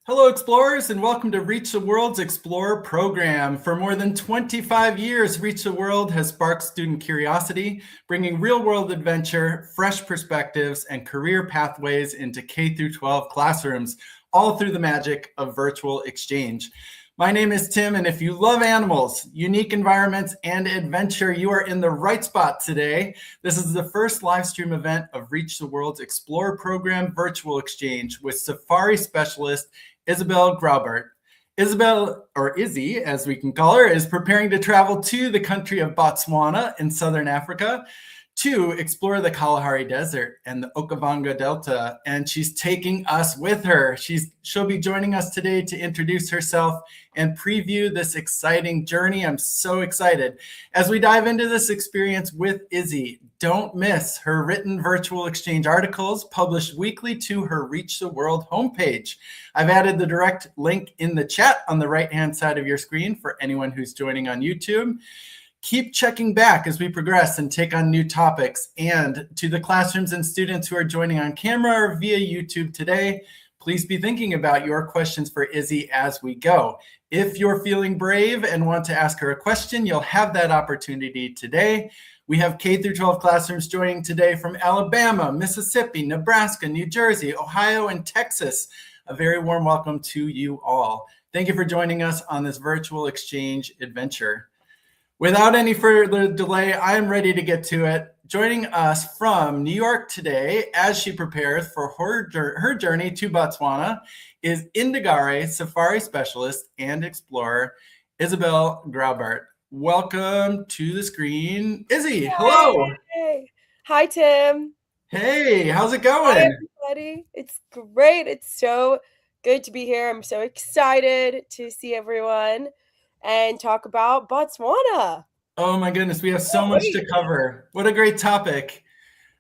Hello, explorers, and welcome to Reach the World's Explorer program. For more than 25 years, Reach the World has sparked student curiosity, bringing real-world adventure, fresh perspectives, and career pathways into K through 12 classrooms, all through the magic of virtual exchange. My name is Tim, and if you love animals, unique environments, and adventure, you are in the right spot today. This is the first live stream event of Reach the World's Explorer program virtual exchange with safari specialist Isabel Graubart. Isabel, or Izzy, as we can call her, is preparing to travel to the country of Botswana in southern Africa to explore the Kalahari Desert and the Okavango Delta, and she's taking us with her. She'll be joining us today to introduce herself and preview this exciting journey. I'm so excited. As we dive into this experience with Izzy, don't miss her written virtual exchange articles published weekly to her Reach the World homepage. I've added the direct link in the chat on the right-hand side of your screen for anyone who's joining on YouTube. Keep checking back as we progress and take on new topics. And to the classrooms and students who are joining on camera or via YouTube today, please be thinking about your questions for Izzy as we go. If you're feeling brave and want to ask her a question, you'll have that opportunity today. We have K through 12 classrooms joining today from Alabama, Mississippi, Nebraska, New Jersey, Ohio, and Texas. A very warm welcome to you all. Thank you for joining us on this virtual exchange adventure. Without any further delay, I am ready to get to it. Joining us from New York today, as she prepares for her journey to Botswana, is Indagare safari specialist and explorer, Isabel Graubart. Welcome to the screen, Izzy. Hello. Hey. Hi, Tim. Hey, how's it going? Hi, everybody. It's great. It's so good to be here. I'm so excited to see everyone and talk about Botswana. Oh my goodness, we have so much to cover. What a great topic.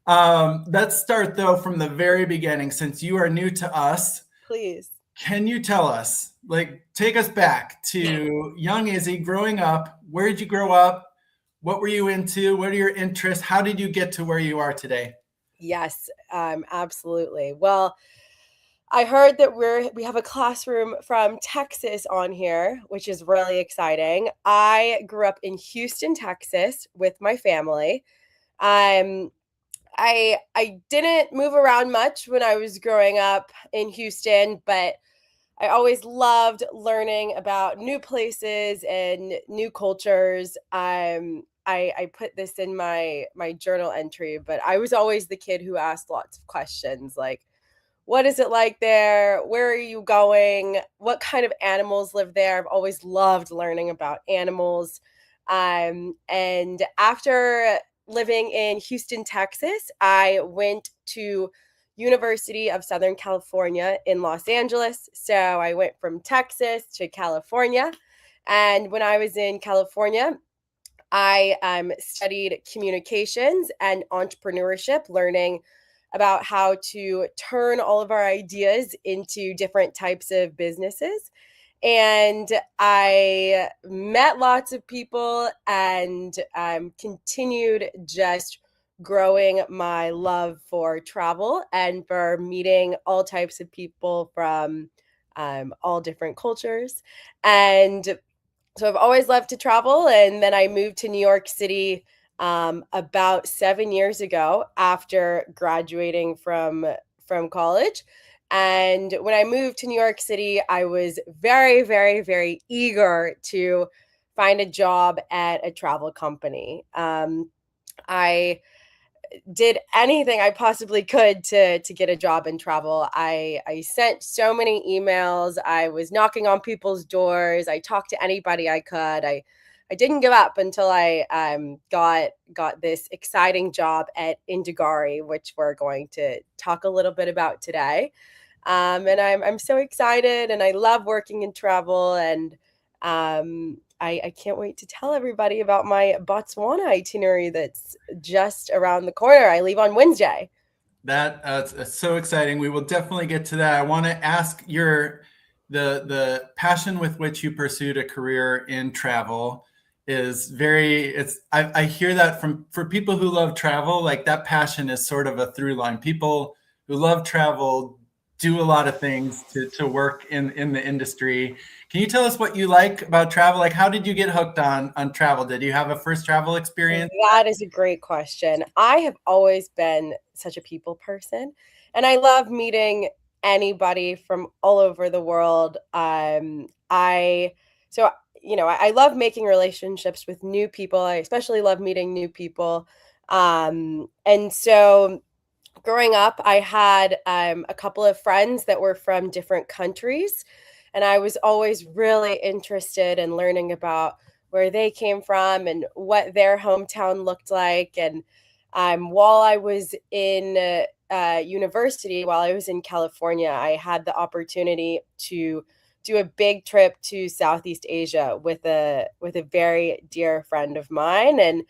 Let's start though from the very beginning, since you are new to us. Please. Can you tell us, take us back to young Izzy growing up? Where did you grow up? What were you into? What are your interests? How did you get to where you are today? Yes, absolutely. Well, I heard that we have a classroom from Texas on here, which is really exciting. I grew up in Houston, Texas with my family. I didn't move around much when I was growing up in Houston, but I always loved learning about new places and new cultures. I put this in my journal entry, but I was always the kid who asked lots of questions like, what is it like there? Where are you going? What kind of animals live there? I've always loved learning about animals. And after living in Houston, Texas, I went to University of Southern California in Los Angeles. So I went from Texas to California. And when I was in California, I studied communications and entrepreneurship, learning about how to turn all of our ideas into different types of businesses. And I met lots of people and continued just growing my love for travel and for meeting all types of people from all different cultures. And so I've always loved to travel. And then I moved to New York City about 7 years ago after graduating from college. And when I moved to New York City, I was very, very, very eager to find a job at a travel company. I did anything I possibly could to get a job in travel. I sent so many emails. I was knocking on people's doors. I talked to anybody I could. I didn't give up until I got this exciting job at Indagare, which we're going to talk a little bit about today. And I'm so excited, and I love working in travel, and I can't wait to tell everybody about my Botswana itinerary that's just around the corner. I leave on Wednesday. That's so exciting. We will definitely get to that. I want to ask the passion with which you pursued a career in travel is I hear that for people who love travel, like that passion is sort of a through line. People who love travel do a lot of things to work in the industry. Can you tell us what you like about travel? Like, how did you get hooked on travel? Did you have a first travel experience? That is a great question. I have always been such a people person, and I love meeting anybody from all over the world. I so I love making relationships with new people. I especially love meeting new people. And so growing up, I had a couple of friends that were from different countries, and I was always really interested in learning about where they came from and what their hometown looked like. And while I was in university, while I was in California, I had the opportunity to do a big trip to Southeast Asia with a very dear friend of mine, and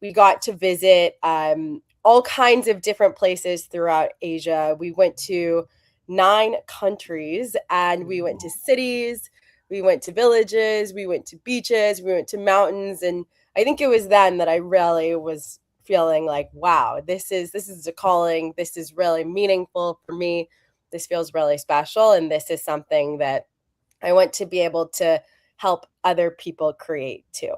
we got to visit all kinds of different places throughout Asia. We went to 9 countries, and we went to cities, we went to villages, we went to beaches, we went to mountains. And I think it was then that I really was feeling like, wow, this is a calling. This is really meaningful for me. This feels really special. And this is something that I want to be able to help other people create too.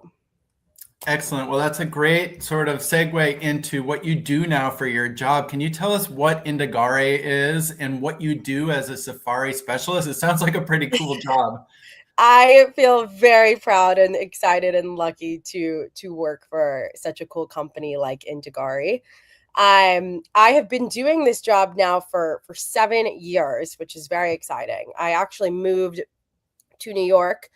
Excellent. Well, that's a great sort of segue into what you do now for your job. Can you tell us what Indagare is and what you do as a safari specialist? It sounds like a pretty cool job. I feel very proud and excited and lucky to work for such a cool company like Indagare. I have been doing this job now for 7 years, which is very exciting. I actually moved to New York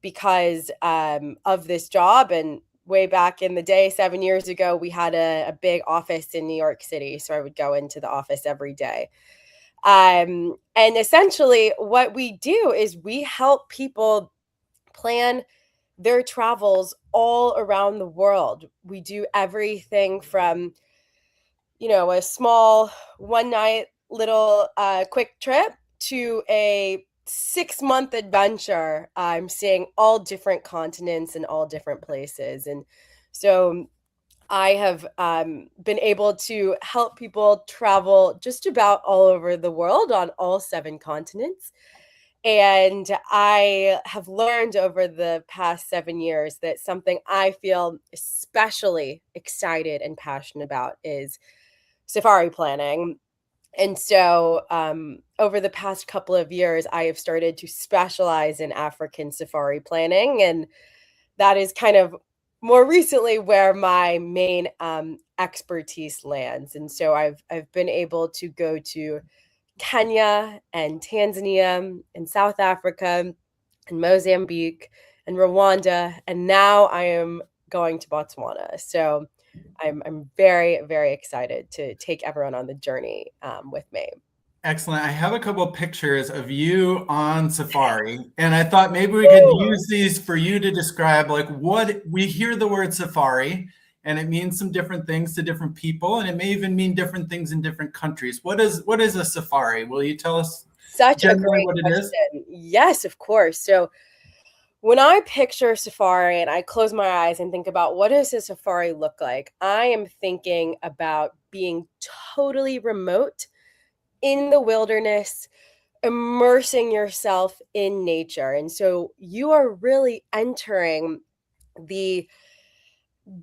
because of this job. And way back in the day, 7 years ago, we had a big office in New York City. So I would go into the office every day. And essentially, what we do is we help people plan their travels all around the world. We do everything from, a small one night little quick trip to a 6 month adventure. I'm seeing all different continents and all different places. And so I have been able to help people travel just about all over the world on all 7 continents. And I have learned over the past 7 years that something I feel especially excited and passionate about is safari planning. And so, over the past couple of years, I have started to specialize in African safari planning, and that is kind of more recently where my main expertise lands. And so, I've been able to go to Kenya and Tanzania and South Africa and Mozambique and Rwanda, and now I am going to Botswana. So I'm very, very excited to take everyone on the journey with me. Excellent. I have a couple of pictures of you on safari, and I thought maybe we could Ooh. use these for you to describe like what we hear the word safari, and it means some different things to different people, and it may even mean different things in different countries. What is a safari? Will you tell us Such a generally great what it is? question. Yes, of course. So when I picture safari and I close my eyes and think about what does a safari look like, I am thinking about being totally remote in the wilderness, immersing yourself in nature. And so you are really entering the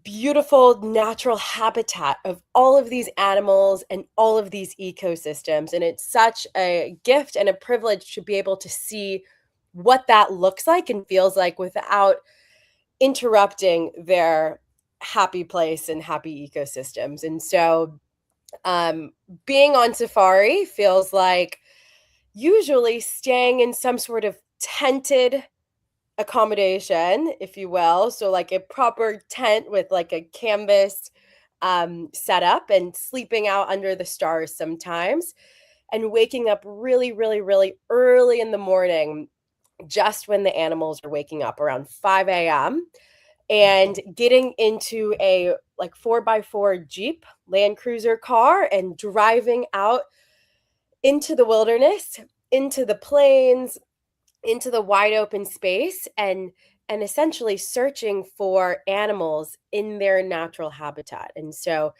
beautiful natural habitat of all of these animals and all of these ecosystems. And it's such a gift and a privilege to be able to see what that looks like and feels like without interrupting their happy place and happy ecosystems. And so um, being on safari feels like usually staying in some sort of tented accommodation, if you will. So like a proper tent with like a canvas setup and sleeping out under the stars sometimes and waking up really, really, really early in the morning, just when the animals are waking up around 5 a.m. and getting into a like 4x4 Jeep Land Cruiser car and driving out into the wilderness, into the plains, into the wide open space, and essentially searching for animals in their natural habitat. And so,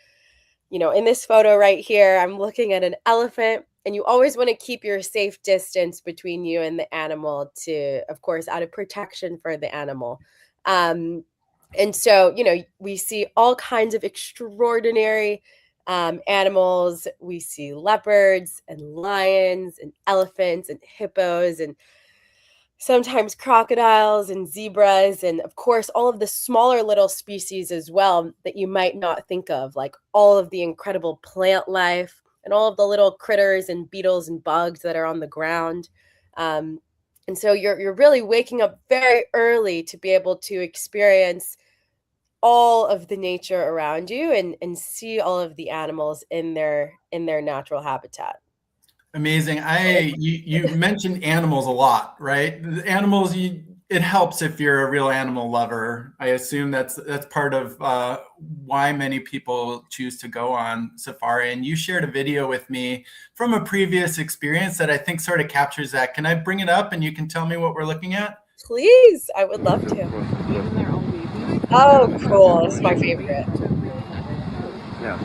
in this photo right here, I'm looking at an elephant And you always want to keep your safe distance between you and the animal to, of course, out of protection for the animal. And so, we see all kinds of extraordinary animals. We see leopards and lions and elephants and hippos and sometimes crocodiles and zebras, and of course all of the smaller little species as well that you might not think of, like all of the incredible plant life and all of the little critters and beetles and bugs that are on the ground. And so you're really waking up very early to be able to experience all of the nature around you and see all of the animals in their natural habitat. Amazing. You mentioned animals a lot, right? The animals, it helps if you're a real animal lover. I assume that's part of why many people choose to go on safari. And you shared a video with me from a previous experience that I think sort of captures that. Can I bring it up and you can tell me what we're looking at? Please, I would love to. Oh, cool. This is my favorite. Yeah.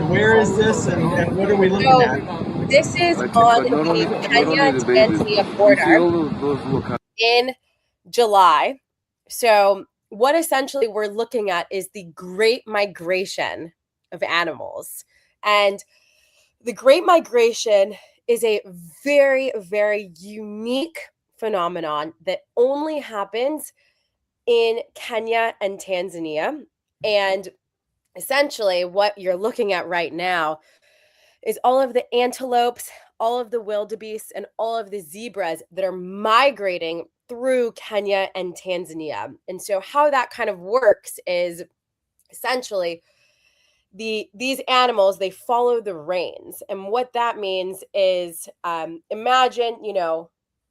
Where is this and what are we looking at? This is on the Kenya-Tanzania border in July. So what essentially we're looking at is the Great Migration of animals. And the Great Migration is a very, very unique phenomenon that only happens in Kenya and Tanzania. And essentially what you're looking at right now is all of the antelopes, all of the wildebeests, and all of the zebras that are migrating through Kenya and Tanzania. And so how that kind of works is essentially these animals, they follow the rains. And what that means is imagine,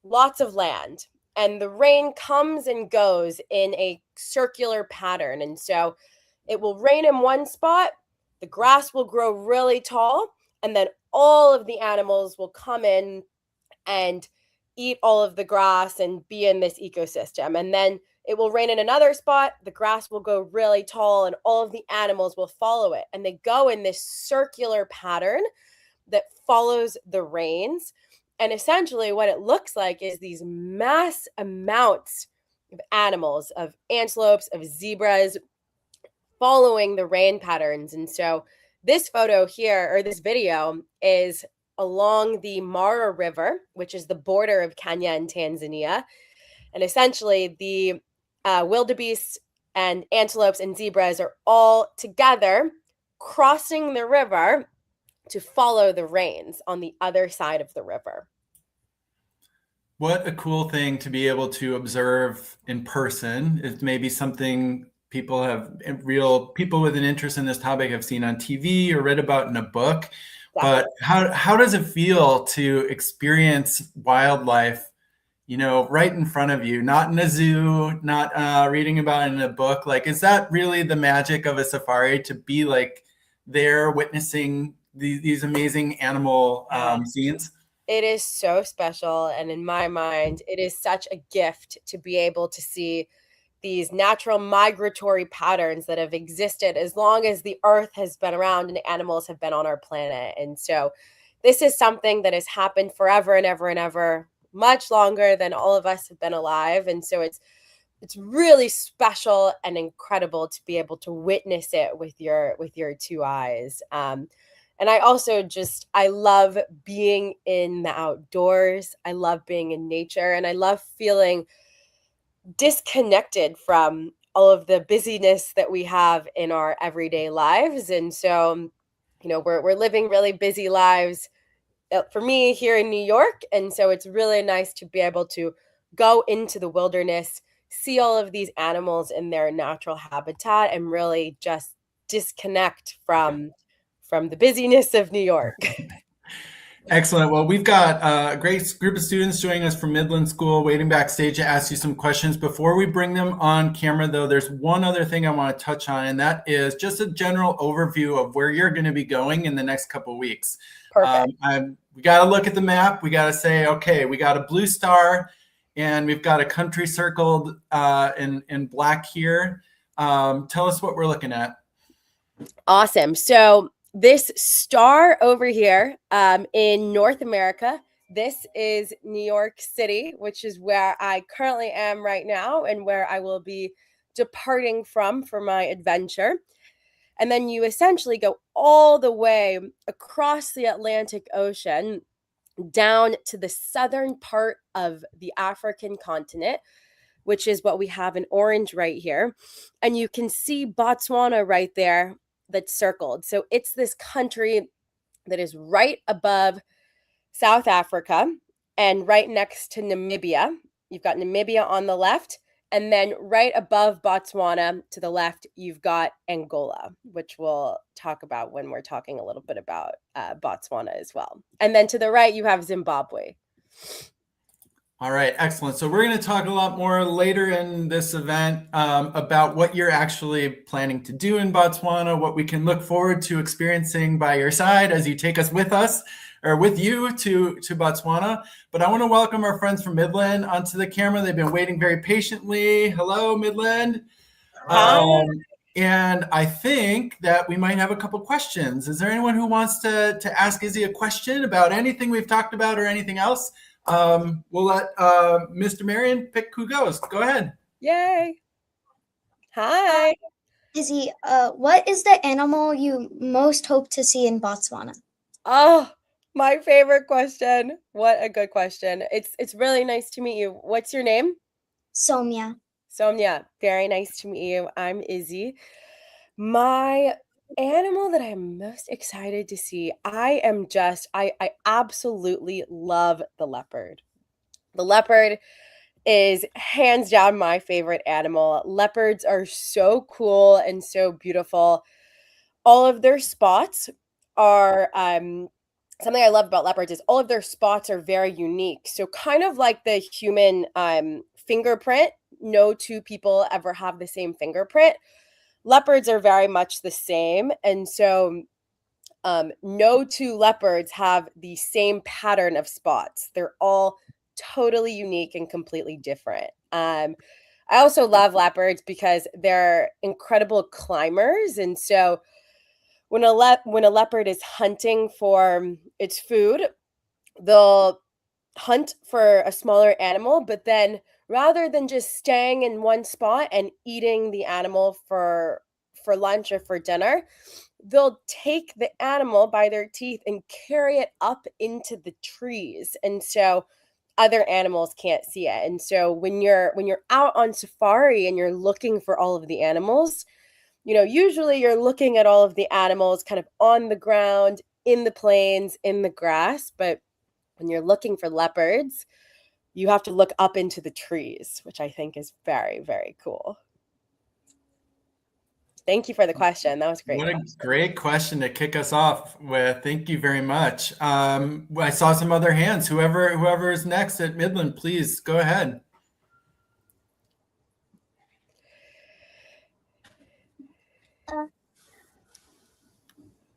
lots of land, and the rain comes and goes in a circular pattern. And so it will rain in one spot, the grass will grow really tall, and then all of the animals will come in and eat all of the grass and be in this ecosystem. And then it will rain in another spot, the grass will go really tall, and all of the animals will follow it. And they go in this circular pattern that follows the rains. And essentially what it looks like is these mass amounts of animals, of antelopes, of zebras, following the rain patterns. And so this photo here, or this video, is along the Mara River, which is the border of Kenya and Tanzania. And essentially the wildebeests and antelopes and zebras are all together crossing the river to follow the rains on the other side of the river. What a cool thing to be able to observe in person. It's maybe something people with an interest in this topic have seen on TV or read about in a book. But how does it feel to experience wildlife, right in front of you, not in a zoo, not reading about it in a book? Like, is that really the magic of a safari, to be like there witnessing these amazing animal scenes? It is so special. And in my mind, it is such a gift to be able to see these natural migratory patterns that have existed as long as the earth has been around and animals have been on our planet. And so this is something that has happened forever and ever and ever, much longer than all of us have been alive. And so it's really special and incredible to be able to witness it with your two eyes. And I also I love being in the outdoors. I love being in nature, and I love feeling disconnected from all of the busyness that we have in our everyday lives. And so, we're living really busy lives for me here in New York. And so it's really nice to be able to go into the wilderness, see all of these animals in their natural habitat, and really just disconnect from the busyness of New York. Excellent. Well, we've got a great group of students joining us from Midland School, waiting backstage to ask you some questions. Before we bring them on camera, though, there's one other thing I want to touch on, and that is just a general overview of where you're going to be going in the next couple of weeks. Perfect. We got to look at the map. We got to say, okay, we got a blue star, and we've got a country circled in black here. Tell us what we're looking at. Awesome. So this star over here in North America, this is New York City, which is where I currently am right now and where I will be departing from for my adventure. And then you essentially go all the way across the Atlantic Ocean down to the southern part of the African continent, which is what we have in orange right here. And you can see Botswana right there that's circled. So it's this country that is right above South Africa and right next to Namibia. You've got Namibia on the left. And then right above Botswana to the left, you've got Angola, which we'll talk about when we're talking a little bit about Botswana as well. And then to the right, you have Zimbabwe. All right, excellent. So we're going to talk a lot more later in this event about what you're actually planning to do in Botswana, what we can look forward to experiencing by your side as you take us with you to Botswana. But I want to welcome our friends from Midland onto the camera. They've been waiting very patiently. Hello, Midland. And I think that we might have a couple questions. Is there anyone who wants to ask Izzy a question about anything we've talked about or anything else? We'll let Mr. Marion pick who goes. Go ahead. Yay. Hi. Izzy, what is the animal you most hope to see in Botswana? Oh, my favorite question. What a good question. It's really nice to meet you. What's your name? Somya. Somya. Very nice to meet you. I'm Izzy. My animal that I'm most excited to see, I absolutely love the leopard. The leopard is hands down my favorite animal. Leopards are so cool and so beautiful. All of their spots are something I love about leopards is all of their spots are very unique. So kind of like the human fingerprint, no two people ever have the same fingerprint. Leopards are very much the same. And so no two leopards have the same pattern of spots. They're all totally unique and completely different. I also love leopards because they're incredible climbers. And so when a leopard is hunting for its food, they'll hunt for a smaller animal, but then rather than just staying in one spot and eating the animal for lunch or for dinner, they'll take the animal by their teeth and carry it up into the trees. And so other animals can't see it. And so when you're out on safari and you're looking for all of the animals, usually you're looking at all of the animals kind of on the ground, in the plains, in the grass. But when you're looking for leopards, you have to look up into the trees, which I think is very, very cool. Thank you for the question. That was great. What a great question to kick us off with. Thank you very much. I saw some other hands. Whoever is next at Midland, please go ahead.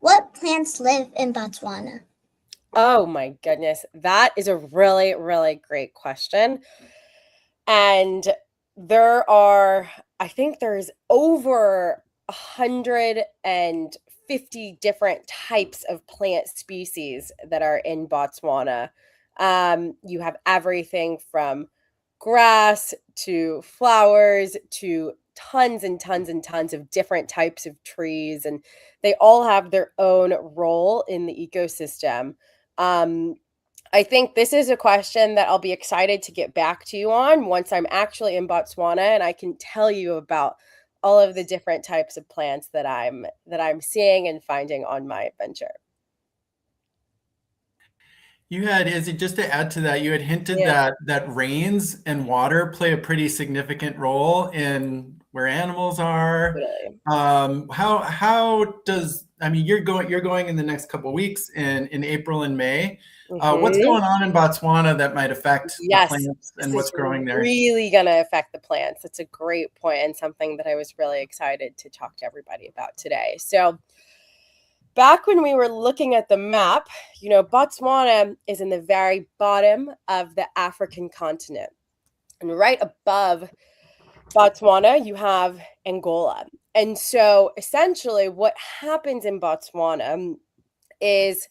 What plants live in Botswana? Oh my goodness. That is a really, really great question. And I think there's over 150 different types of plant species that are in Botswana. You have everything from grass to flowers to tons and tons and tons of different types of trees, and they all have their own role in the ecosystem. I think this is a question that I'll be excited to get back to you on once I'm actually in Botswana and I can tell you about all of the different types of plants that I'm seeing and finding on my adventure. You had, Izzy, just to add to that, you had hinted that rains and water play a pretty significant role in where animals are. Really. You're going in the next couple of weeks in April and May. What's going on in Botswana that might affect the plants and what's growing there? Really going to affect the plants. It's a great point and something that I was really excited to talk to everybody about today. So back when we were looking at the map, Botswana is in the very bottom of the African continent. And right above Botswana, you have Angola. And so essentially what happens in Botswana is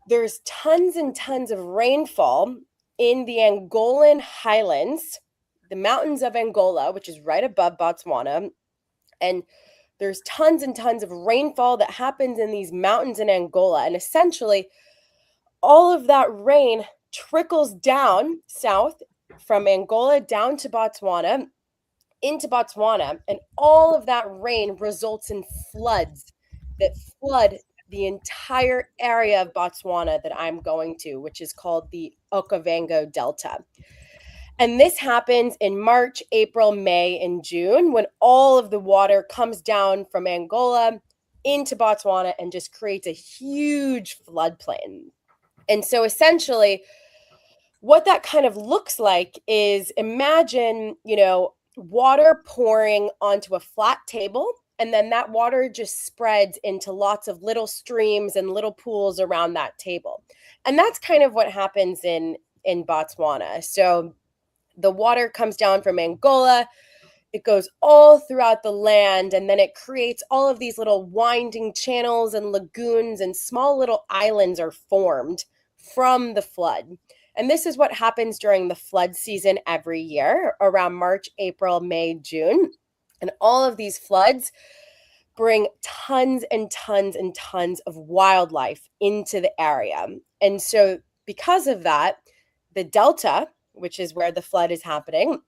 there's tons and tons of rainfall in the Angolan highlands, the mountains of Angola, which is right above Botswana. And there's tons and tons of rainfall that happens in these mountains in Angola. And essentially, all of that rain trickles down south from Angola down to Botswana, into Botswana, and all of that rain results in floods that flood the entire area of Botswana that I'm going to, which is called the Okavango Delta. And this happens in March, April, May, and June when all of the water comes down from Angola into Botswana and just creates a huge floodplain. And so essentially, what that kind of looks like is imagine, water pouring onto a flat table, and then that water just spreads into lots of little streams and little pools around that table. And that's kind of what happens in Botswana. So the water comes down from Angola, it goes all throughout the land, and then it creates all of these little winding channels and lagoons, and small little islands are formed from the flood. And this is what happens during the flood season every year around March, April, May, June. And all of these floods bring tons and tons and tons of wildlife into the area. And so because of that, the Delta, which is where the flood is happening,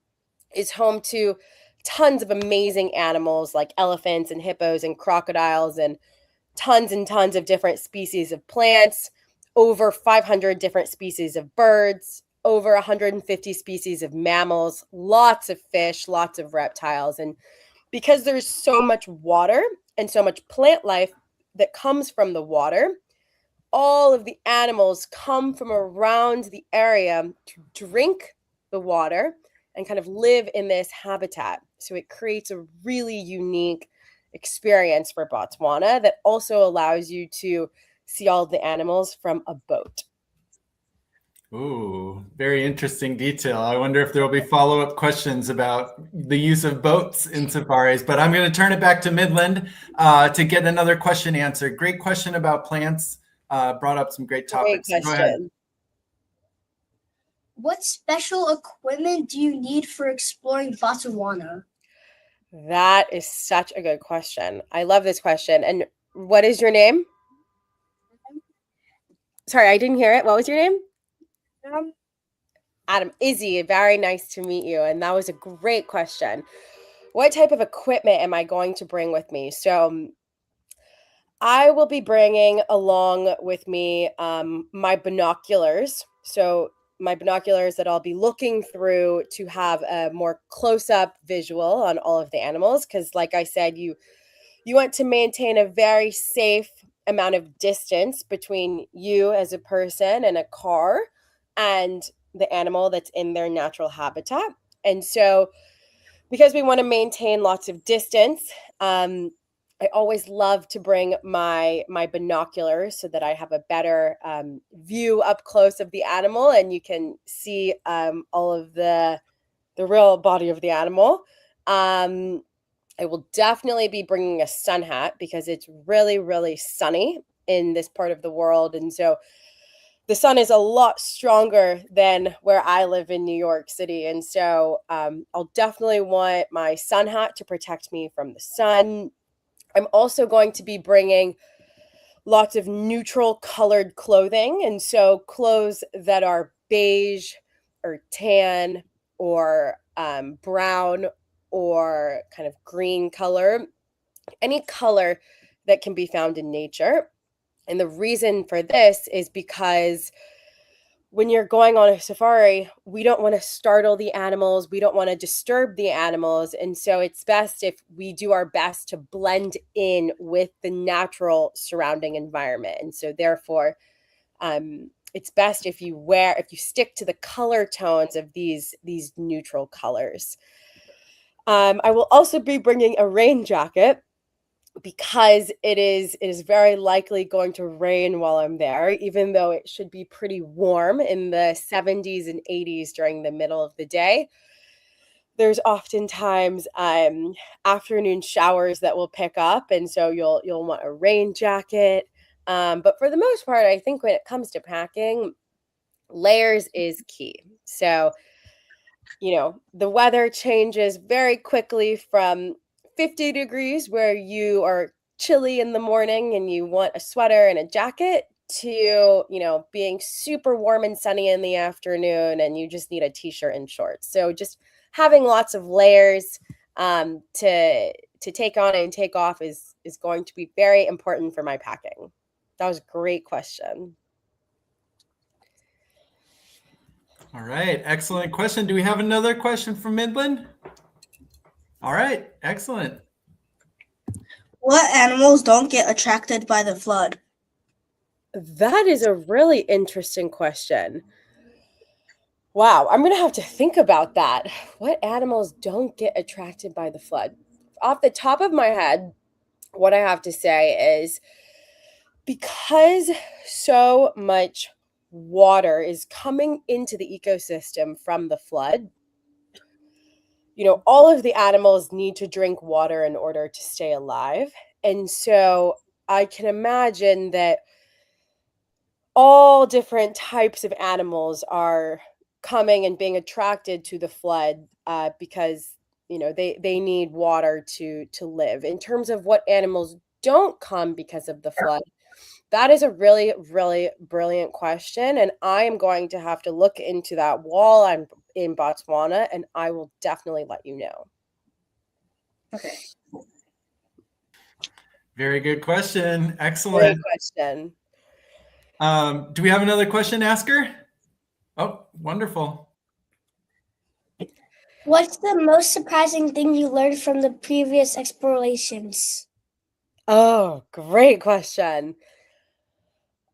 is home to tons of amazing animals like elephants and hippos and crocodiles and tons of different species of plants, over 500 different species of birds, over 150 species of mammals, lots of fish, lots of reptiles. And because there's so much water and so much plant life that comes from the water, all of the animals come from around the area to drink the water and kind of live in this habitat. So it creates a really unique experience for Botswana that also allows you to see all the animals from a boat. Ooh, very interesting detail. I wonder if there will be follow-up questions about the use of boats in safaris, but I'm going to turn it back to Midland to get another question answered. Great question about plants. Brought up some great topics. Great Go ahead. What special equipment do you need for exploring Botswana? That is such a good question. I love this question. And what is your name? Sorry, I didn't hear it. What was your name? Adam. Izzy, very nice to meet you. And that was a great question. What type of equipment am I going to bring with me? So I will be bringing along with me my binoculars. So my binoculars that I'll be looking through to have a more close-up visual on all of the animals. Because like I said, you want to maintain a very safe amount of distance between you as a person and a car and the animal that's in their natural habitat. And so because we want to maintain lots of distance, I always love to bring my binoculars so that I have a better view up close of the animal, and you can see all of the real body of the animal. I will definitely be bringing a sun hat because it's really, really sunny in this part of the world. And so the sun is a lot stronger than where I live in New York City. And so I'll definitely want my sun hat to protect me from the sun. I'm also going to be bringing lots of neutral colored clothing. And so clothes that are beige or tan or brown or kind of green color, any color that can be found in nature. And the reason for this is because when you're going on a safari, we don't want to startle the animals. We don't want to disturb the animals. And so it's best if we do our best to blend in with the natural surrounding environment. And so therefore, it's best if you stick to the color tones of these neutral colors. I will also be bringing a rain jacket because it is very likely going to rain while I'm there, even though it should be pretty warm in the 70s and 80s during the middle of the day. there's oftentimes afternoon showers that will pick up, and so you'll want a rain jacket. But for the most part, I think when it comes to packing, layers is key. So, the weather changes very quickly from 50 degrees, where you are chilly in the morning and you want a sweater and a jacket, to, being super warm and sunny in the afternoon and you just need a t-shirt and shorts. So just having lots of layers to take on and take off is going to be very important for my packing. That was a great question. All right, excellent question. Do we have another question from Midland? All right, excellent. What animals don't get attracted by the flood? That is a really interesting question. Wow, I'm going to have to think about that. What animals don't get attracted by the flood? Off the top of my head, what I have to say is, because so much water is coming into the ecosystem from the flood, all of the animals need to drink water in order to stay alive. And so I can imagine that all different types of animals are coming and being attracted to the flood because they need water to live. In terms of what animals don't come because of the flood, that is a really, really brilliant question, and I am going to have to look into that while I'm in Botswana, and I will definitely let you know. Okay. Very good question. Excellent. Great question. Do we have another question, Asker? Oh, wonderful. What's the most surprising thing you learned from the previous explorations? Oh, great question.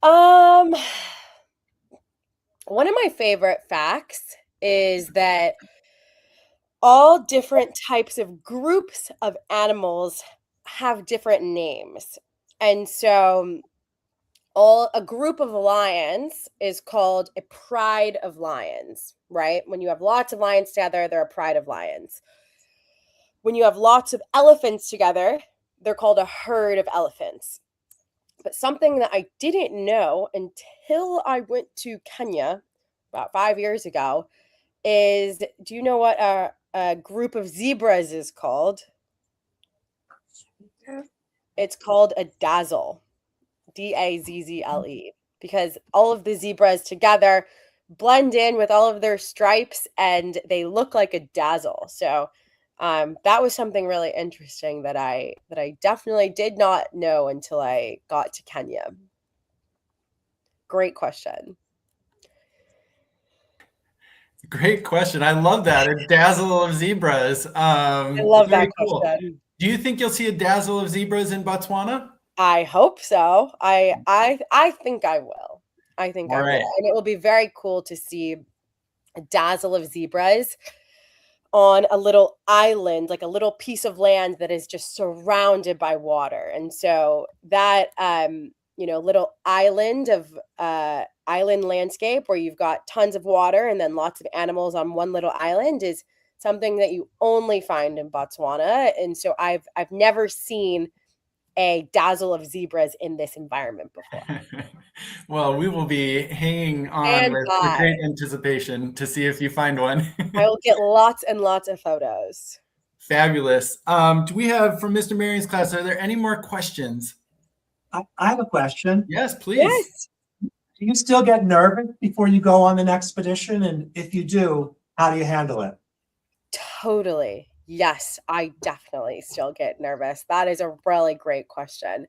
One of my favorite facts is that all different types of groups of animals have different names. And so a group of lions is called a pride of lions, right? When you have lots of lions together, they're a pride of lions. When you have lots of elephants together, they're called a herd of elephants. But something that I didn't know until I went to Kenya about 5 years ago is, do you know what a group of zebras is called? It's called a dazzle, Dazzle, because all of the zebras together blend in with all of their stripes and they look like a dazzle. So that was something really interesting that I definitely did not know until I got to Kenya. Great question. Great question. I love that. A dazzle of zebras. I love that Cool. question. Do you think you'll see a dazzle of zebras in Botswana? I hope so. I think I will. I think I will. And it will be very cool to see a dazzle of zebras on a little island, like a little piece of land that is just surrounded by water. And so that little island of island landscape where you've got tons of water and then lots of animals on one little island is something that you only find in Botswana. And so I've never seen a dazzle of zebras in this environment before. Well, we will be hanging on with great anticipation to see if you find one. I will get lots and lots of photos. Fabulous. Do we have, from Mr. Marion's class, are there any more questions? I have a question. Yes, please. Yes. Do you still get nervous before you go on an expedition? And if you do, how do you handle it? Totally. Yes, I definitely still get nervous. That is a really great question.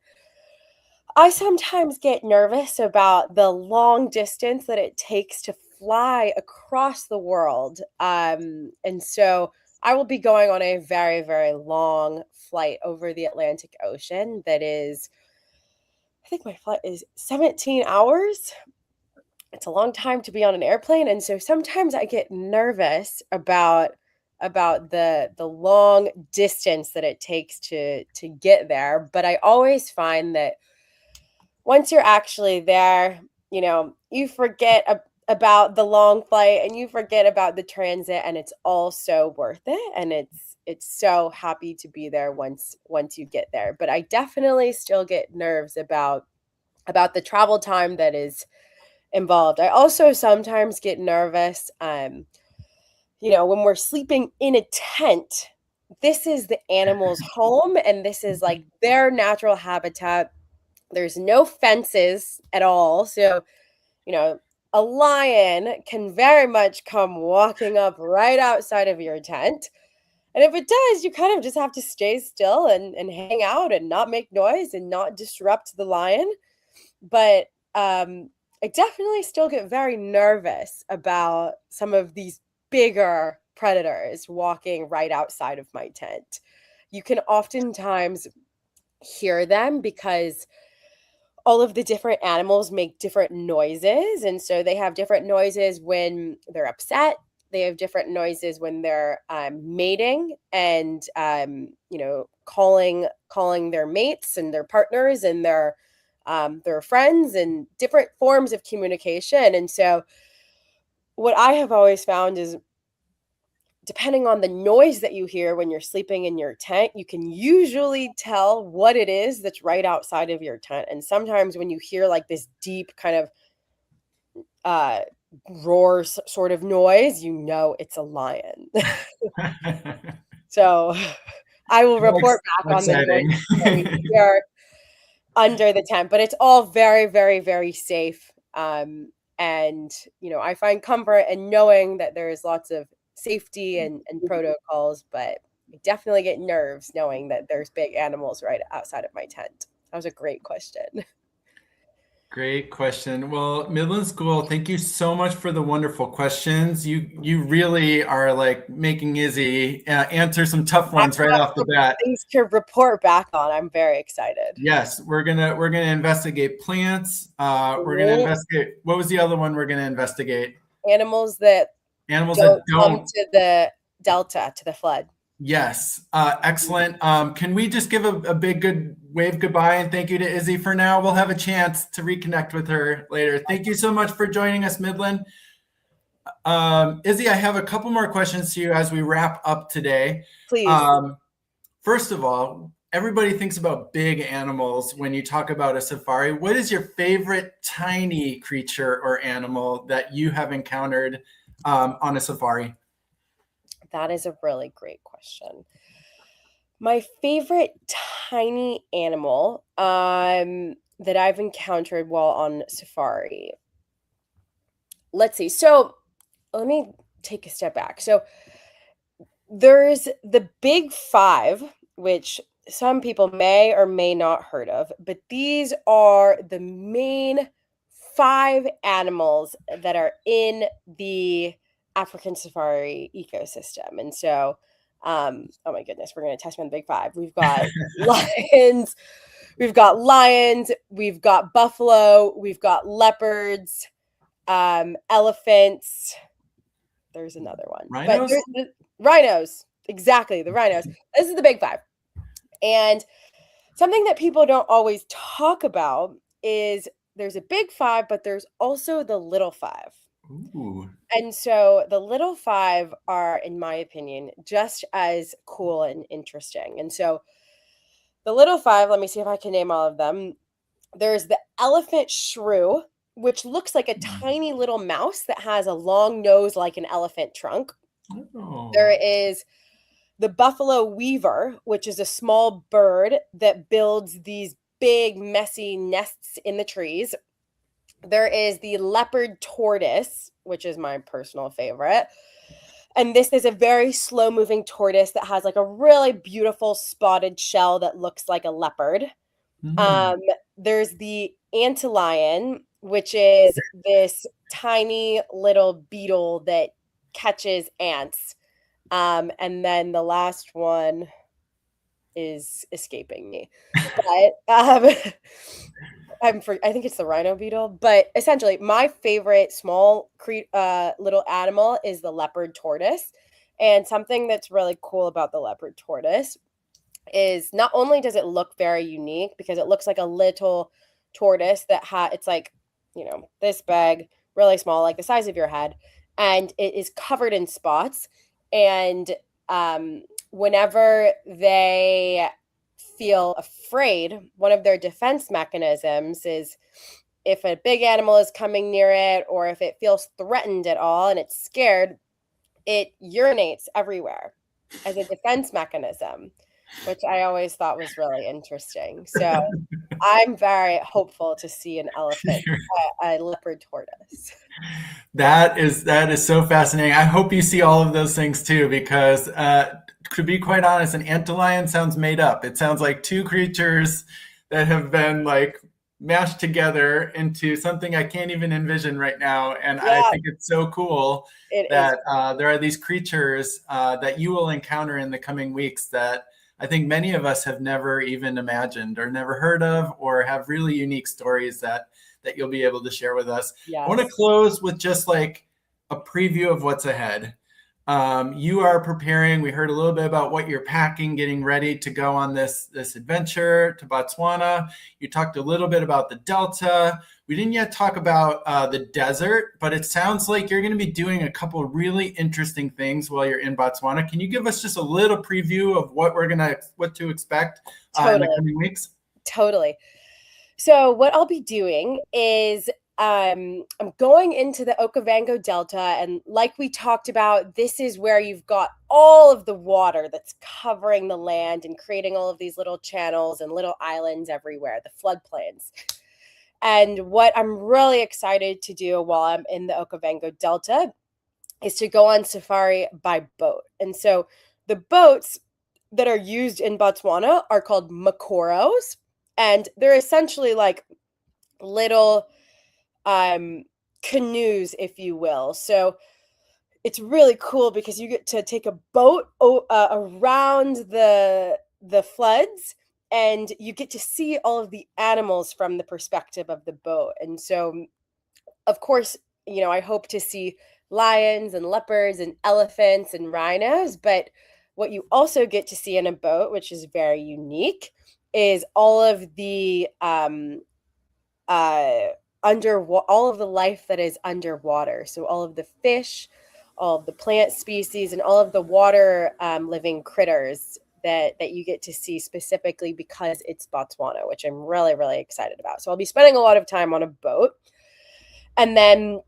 I sometimes get nervous about the long distance that it takes to fly across the world. And so I will be going on a very, very long flight over the Atlantic Ocean that is, I think my flight is 17 hours. It's a long time to be on an airplane. And so sometimes I get nervous about the long distance that it takes to get there. But I always find that once you're actually there, you forget about the long flight and you forget about the transit, and it's all so worth it, and it's so happy to be there once you get there. But I definitely still get nerves about the travel time that is involved. I also sometimes get nervous when we're sleeping in a tent. This is the animal's home, and this is like their natural habitat. There's no fences at all, so a lion can very much come walking up right outside of your tent. And if it does, you kind of just have to stay still and hang out and not make noise and not disrupt the lion. But I definitely still get very nervous about some of these bigger predators walking right outside of my tent. You can oftentimes hear them because all of the different animals make different noises. And so they have different noises when they're upset. They have different noises when they're mating and, calling their mates and their partners and their friends, and different forms of communication. And so what I have always found is, depending on the noise that you hear when you're sleeping in your tent, you can usually tell what it is that's right outside of your tent. And sometimes when you hear like this deep kind of roar sort of noise, it's a lion. So I will report back on the noise that we hear under the tent, but it's all very, very, very safe. And I find comfort in knowing that there is lots of safety and protocols, but I definitely get nerves knowing that there's big animals right outside of my tent. That was a great question. Great question. Well, Midland School, thank you so much for the wonderful questions. You really are like making Izzy answer some tough ones right off the bat. Things to report back on. I'm very excited. Yes, we're gonna investigate plants. We're gonna investigate. What was the other one we're gonna investigate? Animals that don't come to the delta, to the flood. Yes, excellent. Can we just give a big good wave goodbye and thank you to Izzy for now? We'll have a chance to reconnect with her later. Thank you so much for joining us, Midland. Izzy, I have a couple more questions to you as we wrap up today. Please. First of all, everybody thinks about big animals when you talk about a safari. What is your favorite tiny creature or animal that you have encountered on a safari? That is a really great question. My favorite tiny animal that I've encountered while on safari. Let's see. So let me take a step back. So there's the big five, which some people may or may not heard of, but these are the main 5 animals that are in the African safari ecosystem. And so, oh my goodness, we're going to test on the big 5. We've got lions, we've got buffalo, we've got leopards, elephants. There's another one. Rhinos? But rhinos. Exactly, the rhinos. This is the big 5. And something that people don't always talk about is there's a big 5, but there's also the little 5. Ooh. And so the little 5 are, in my opinion, just as cool and interesting. And so the little 5, let me see if I can name all of them. There's the elephant shrew, which looks like a tiny little mouse that has a long nose like an elephant trunk. Oh. There is the buffalo weaver, which is a small bird that builds these big, messy nests in the trees. There is the leopard tortoise, which is my personal favorite. And this is a very slow-moving tortoise that has like a really beautiful spotted shell that looks like a leopard. There's the antlion, which is this tiny little beetle that catches ants. And then the last one is escaping me. But I think it's the rhino beetle. But essentially, my favorite small little animal is the leopard tortoise. And something that's really cool about the leopard tortoise is not only does it look very unique because it looks like a little tortoise that it's like, this big really small, like the size of your head, and it is covered in spots. And whenever they feel afraid, one of their defense mechanisms is if a big animal is coming near it, or if it feels threatened at all and it's scared, it urinates everywhere as a defense mechanism, which I always thought was really interesting. So I'm very hopeful to see an elephant, a leopard tortoise. That is so fascinating. I hope you see all of those things too, because to be quite honest, an antlion sounds made up. It sounds like two creatures that have been like mashed together into something I can't even envision right now. And Yeah. I think it's so cool It that is. there are these creatures that you will encounter in the coming weeks that I think many of us have never even imagined or never heard of, or have really unique stories that you'll be able to share with us. Yes. I want to close with just like a preview of what's ahead. You are preparing. We heard a little bit about what you're packing, getting ready to go on this adventure to Botswana. You talked a little bit about the Delta. We didn't yet talk about the desert, but it sounds like you're going to be doing a couple of really interesting things while you're in Botswana. Can you give us just a little preview of what to expect in the coming weeks? Totally. So what I'll be doing is I'm going into the Okavango Delta, and like we talked about, this is where you've got all of the water that's covering the land and creating all of these little channels and little islands everywhere, the floodplains. And what I'm really excited to do while I'm in the Okavango Delta is to go on safari by boat. And so the boats that are used in Botswana are called makoros, and they're essentially like little canoes, if you will. So it's really cool because you get to take a boat around the floods, and you get to see all of the animals from the perspective of the boat. And so, of course, you know, I hope to see lions and leopards and elephants and rhinos, but what you also get to see in a boat, which is very unique, is all of the all of the life that is underwater. So all of the fish, all of the plant species, and all of the water living critters that you get to see specifically because it's Botswana, which I'm really, really excited about. So I'll be spending a lot of time on a boat. And then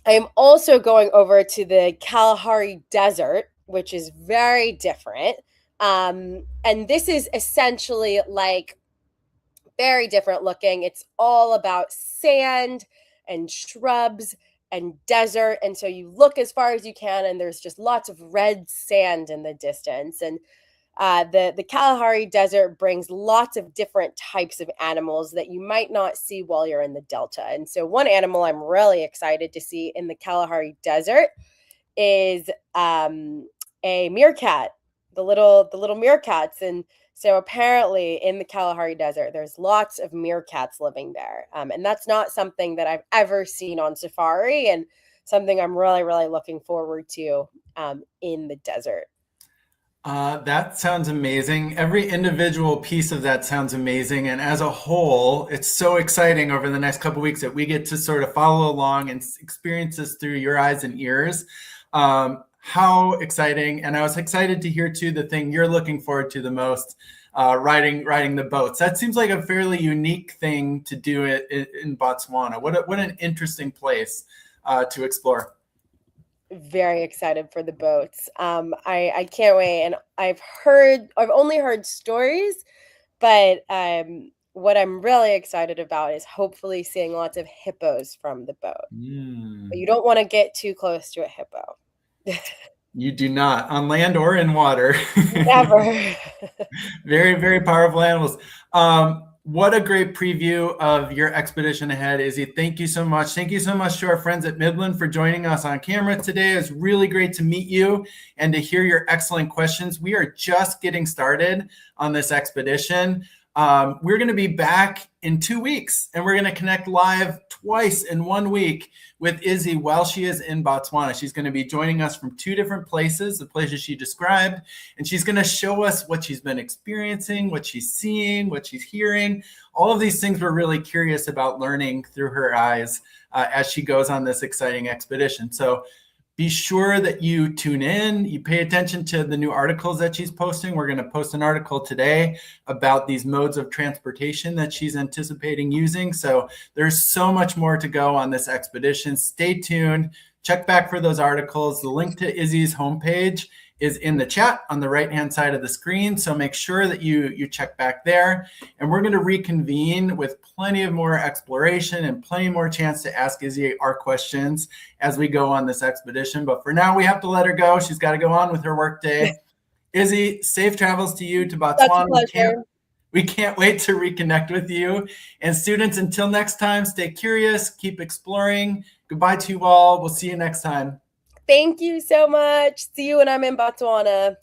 I am also going over to the Kalahari Desert, which is very different. And this is essentially like very different looking. It's all about sand and shrubs and desert. And so you look as far as you can, and there's just lots of red sand in the distance. And the Kalahari Desert brings lots of different types of animals that you might not see while you're in the Delta. And so one animal I'm really excited to see in the Kalahari Desert is a meerkat, the little meerkats. And so apparently in the Kalahari Desert, there's lots of meerkats living there. And that's not something that I've ever seen on safari, and something I'm really, really looking forward to in the desert. That sounds amazing. Every individual piece of that sounds amazing. And as a whole, it's so exciting over the next couple of weeks that we get to sort of follow along and experience this through your eyes and ears. How exciting. And I was excited to hear too, the thing you're looking forward to the most, riding the boats. That seems like a fairly unique thing to do in Botswana. What an interesting place to explore. Very excited for the boats. I can't wait. And I've only heard stories, but what I'm really excited about is hopefully seeing lots of hippos from the boat. But you don't want to get too close to a hippo. You do not, on land or in water. Never. Very, very powerful animals. What a great preview of your expedition ahead, Izzy. Thank you so much. Thank you so much to our friends at Midland for joining us on camera today. It's really great to meet you and to hear your excellent questions. We are just getting started on this expedition. We're going to be back in 2 weeks, and we're going to connect live twice in 1 week with Izzy while she is in Botswana. She's going to be joining us from 2 different places, the places she described, and she's going to show us what she's been experiencing, what she's seeing, what she's hearing. All of these things we're really curious about learning through her eyes as she goes on this exciting expedition. So be sure that you tune in, you pay attention to the new articles that she's posting. We're going to post an article today about these modes of transportation that she's anticipating using. So there's so much more to go on this expedition. Stay tuned. Check back for those articles. The link to Izzy's homepage is in the chat on the right-hand side of the screen. So make sure that you check back there. And we're going to reconvene with plenty of more exploration and plenty more chance to ask Izzy our questions as we go on this expedition. But for now, we have to let her go. She's got to go on with her work day. Izzy, safe travels to you to Botswana. That's a pleasure. We can't wait to reconnect with you. And students, until next time, stay curious, keep exploring. Goodbye to you all. We'll see you next time. Thank you so much. See you when I'm in Botswana.